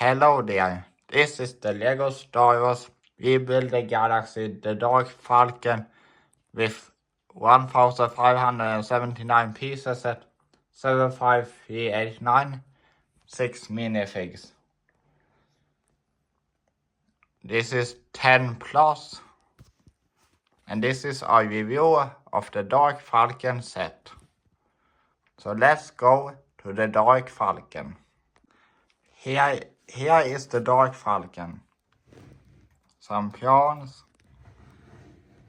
Hello there, this is the Lego Star Wars Rebuild the Galaxy the Dark Falcon with 1,579 pieces at 75389, 6 minifigs. This is 10 plus, and this is our review of the Dark Falcon set. So let's go to the Dark Falcon. Here is the Dark Falcon. Some pawns,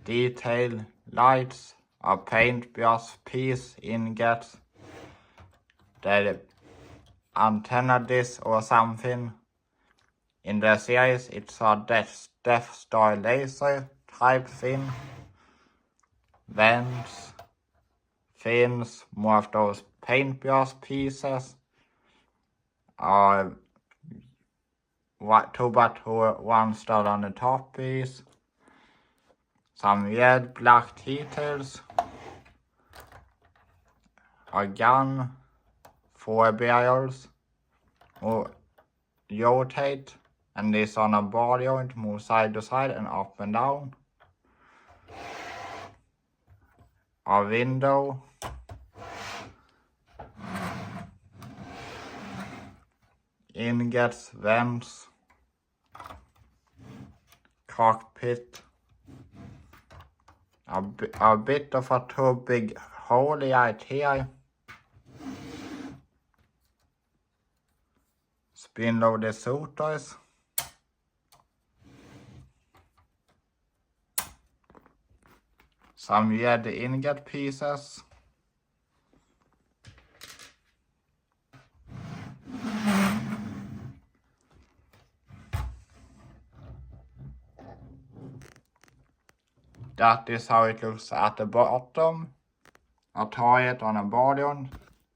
detail, lights, a paintbrush piece, ingots, the antenna disc or something. In the series it's a Death Star laser type thing. Vents, fins, more of those paintbrush pieces. Two one star on the top piece. Some red black details. A gun. 4 barrels. Rotate. And this on a ball joint. Move side to side and up and down. A window. Ingots, vents. Cockpit. A bit of a too big hole right here. Spin loaded othes. Some red ingot pieces. That is how it looks at the bottom. A turret on a body,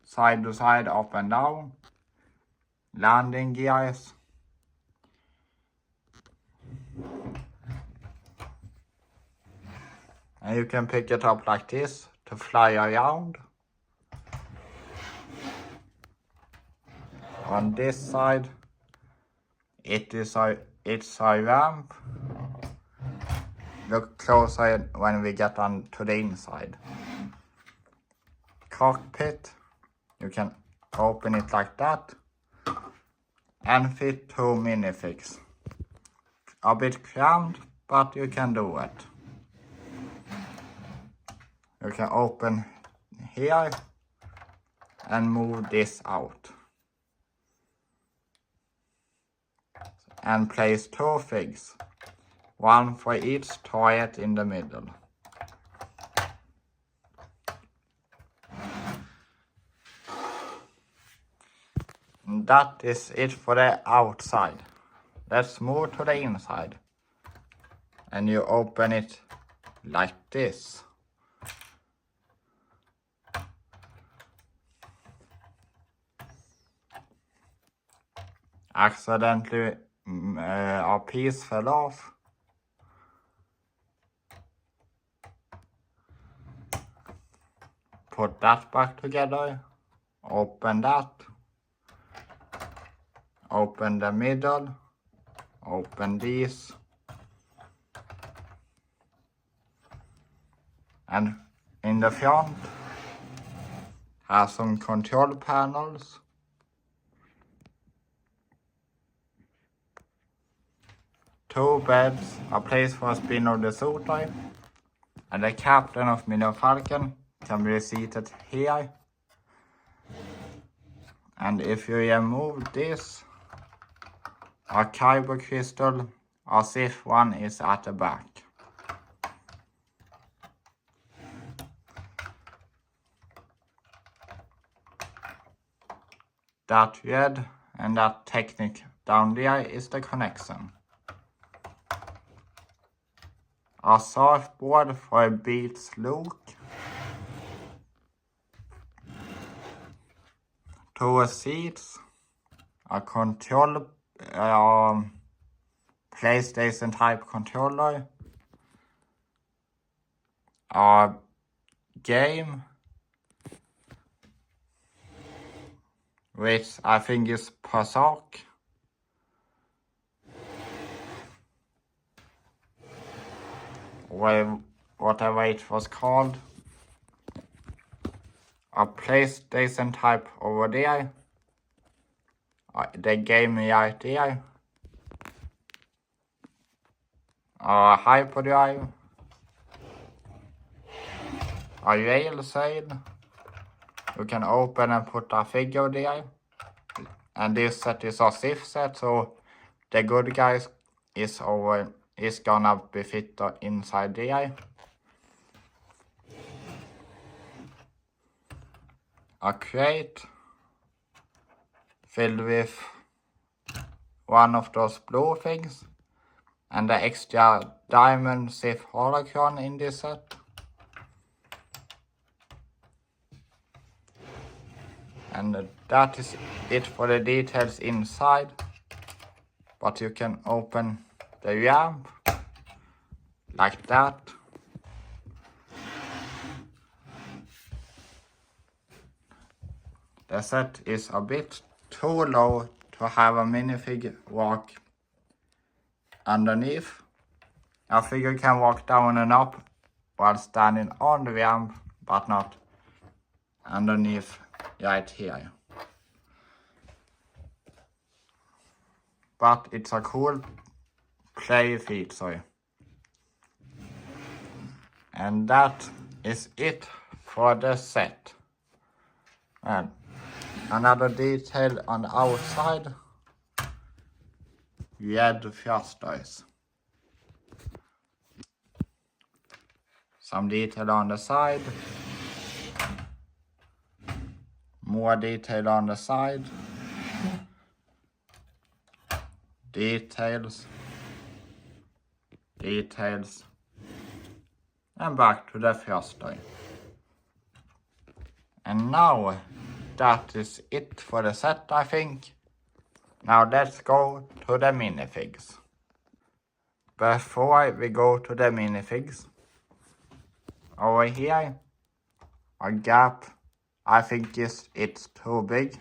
side to side, up and down. Landing gears. And you can pick it up like this to fly around. On this side, it's a ramp. Look closer when we get on to the inside. Cockpit, you can open it like that and fit 2 minifigs. A bit cramped, but you can do it. You can open here and move this out. And place 2 figs. One for each turret in the middle. And that is it for the outside. Let's move to the inside. And you open it like this. Accidentally a piece fell off. Put that back together. Open that. Open the middle. Open these. And in the front has some control panels. Two beds, a place for a spin of the othes, and the captain of Falcon can be seated here. And if you remove this, a kyber crystal, as if one is at the back. That red and that technique down there is the connection. A surfboard for a beat's look. 2 seats. A control, PlayStation type controller. A game. Which I think is Pasok. whatever it was called. A PlayStation type over there. They gave me idea. A hyperdrive. A rail sail. You can open and put a figure there. And this set is a Sith set, so the good guys is gonna be fit inside there. A crate filled with one of those blue things and the extra diamond Sith holocron in this set. And that is it for the details inside. But you can open the ramp like that. The set is a bit too low to have a minifigure walk underneath. A figure can walk down and up while standing on the ramp, but not underneath right here. But it's a cool play feature. And that is it for the set. And another detail on the outside, red thrusters. Some detail on the side. More detail on the side. Details. Details. And back to the thruster. And now that is it for the set, I think. Now let's go to the minifigs. Before we go to the minifigs, over here, a gap, I think it's too big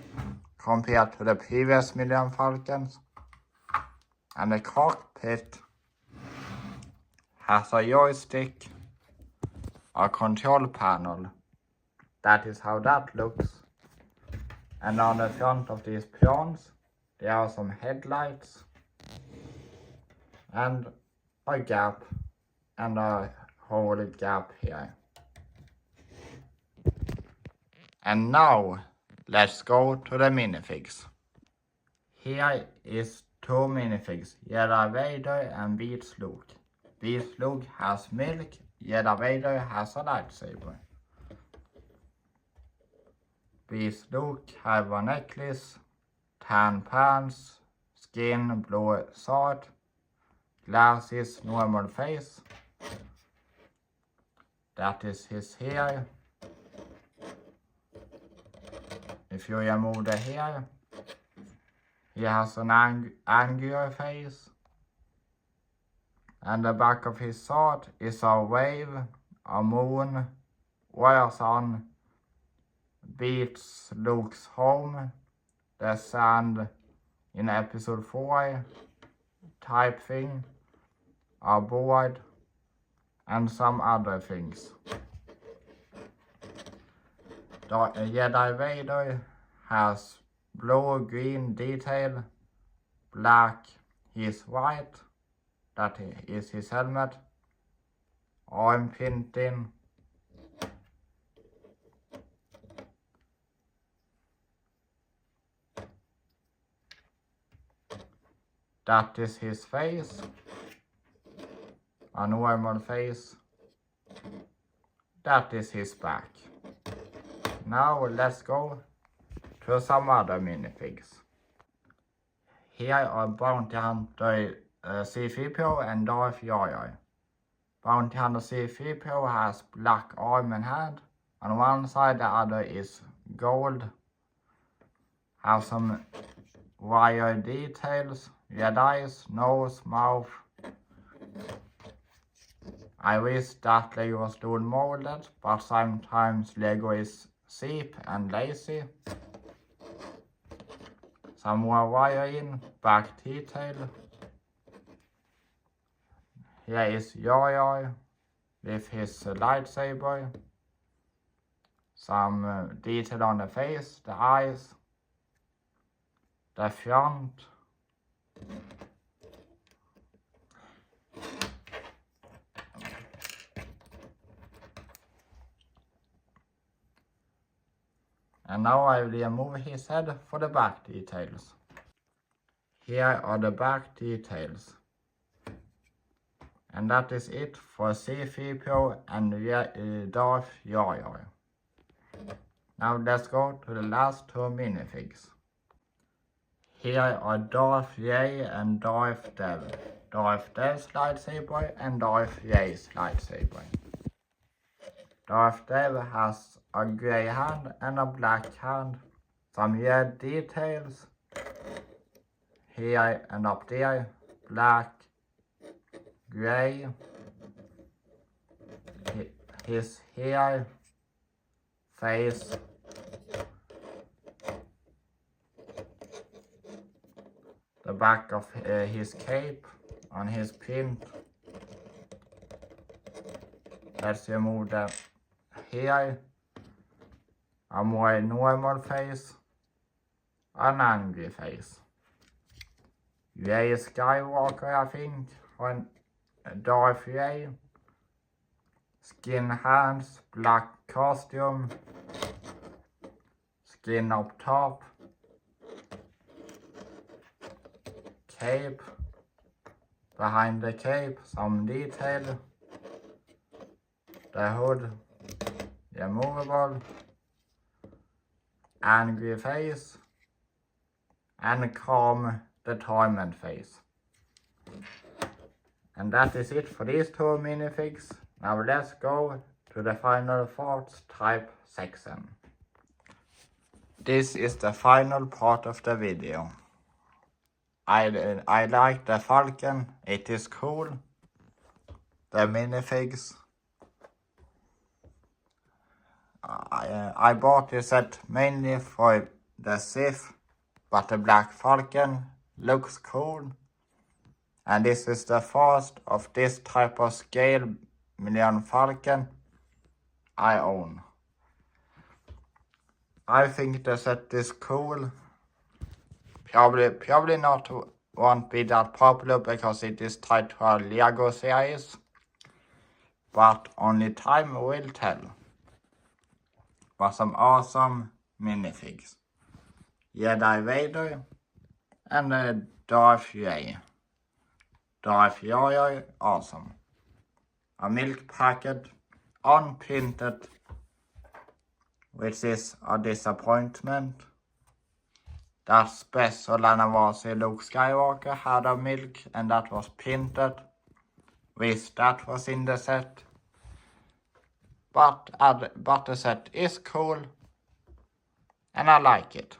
compared to the previous Millennium Falcons. And the cockpit has a joystick, a control panel. That is how that looks. And on the front of these prawns, there are some headlights and a gap and a whole gap here. And now let's go to the minifigs. Here is two minifigs, Jedi Vader and Beats Luke. Beats Luke has milk, Jedi Vader has a lightsaber. Beats Luke have a necklace, tan pants, skin blue sword, glasses, normal face. That is his hair. If you remove the hair, he has an angry face. And the back of his sword is a wave, a moon, where sun beats Luke's home, the sand in episode 4 type thing, a board, and some other things. The Jedi Vader has blue-green detail, black is white, that is his helmet, arm painting, that is his face, a normal face, that is his back. Now let's go to some other minifigs. Here are Bounty Hunter C-3PO and Darth Jar Jar. Bounty Hunter C-3PO has black arm and hand. On one side, the other is gold. Have some wire details, red eyes, nose, mouth. I wish that Lego was doing molded, but sometimes Lego is cheap and lazy. Some more wiring, back detail. Here is Jar Jar, with his lightsaber. Some detail on the face, the eyes, the front. And now I will remove his head for the back details. Here are the back details. And that is it for C3PO and Darth Jar Jar. Now let's go to the last two minifigs. Here are Darth Ray and Darth Dev. Darth Dev's lightsaber and Darth Ray's lightsaber. Darth Dev has a grey hand and a black hand. Some red details. Here and up there, black, grey. His hair, face, the back of his cape on his pin. Let's remove the hair, a more normal face, an angry face. Ray Skywalker, I think, on Darth Ray. Skin hands, black costume, skin up top, cape, behind the cape some detail, the hood removable, angry face, and calm determined face. And that is it for these two minifigs. Now let's go to the final thoughts type section. This is the final part of the video. I like the Falcon, it is cool. The minifigs. I bought this set mainly for the Sith, but the Black Falcon looks cool. And this is the first of this type of scale Millennium Falcon I own. I think the set is cool. Probably not won't be that popular because it is tied to a Lego series. But only time will tell. But some awesome minifigs. Jedi Vader and Darth Ray. Darth Jar Jar, awesome. A milk packet, unprinted, which is a disappointment. That special anniversary Luke Skywalker had a milk and that was printed. Wish that was in the set. But the set is cool and I like it.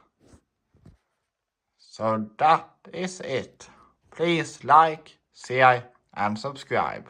So that is it. Please like, share and subscribe.